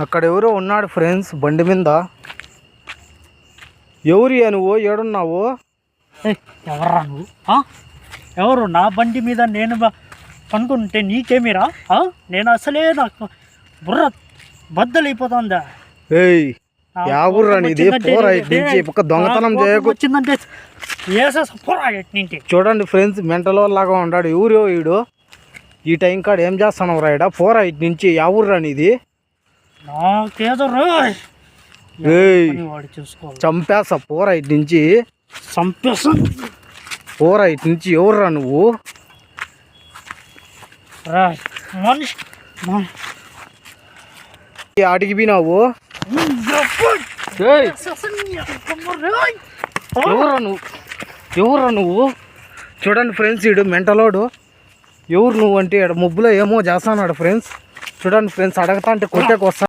అక్కడ ఎవరో ఉన్నాడు ఫ్రెండ్స్ బండి మీద. ఎవరియా నువ్వు? ఏడున్నావు? ఎవర్రా నువ్వు? ఎవరు? నా బండి మీద నేను పనుకుంటే నీకేమిరా? నేను అసలే నాకు బుర్ర బద్దలైపోతుందా. ఏయ్ యావుర్రా నీది? పోరా ఇటు నుంచి. పక్క దొంగతనం చేయకు. వచ్చిందంటే పోరా ఇటు నుంచి. చూడండి ఫ్రెండ్స్, మెంటల్ లాగా ఉన్నాడు. ఎవరో వీడు? ఈ టైం కాడ ఏం చేస్తున్నావు రాయడా? పోరా ఇటు నుంచి. యావుర్రా నీది? నాకేదో చూసుకో, చంపేస్తా. పోరా ఇటు నుంచి. చంపేస్తా. పోరా ఇటు నుంచి. ఎవర్రా నువ్వు? మనిషి ఆటికి పోయినావు? ఎవరా నువ్వు? చూడండి ఫ్రెండ్స్, వీడు మెంటలోడు. ఎవరు నువ్వు అంటే ముబ్బులో ఏమో చేస్తాడు ఫ్రెండ్స్. చూడండి ఫ్రెండ్స్, అడగతా అంటే కొట్టేకి వస్తా.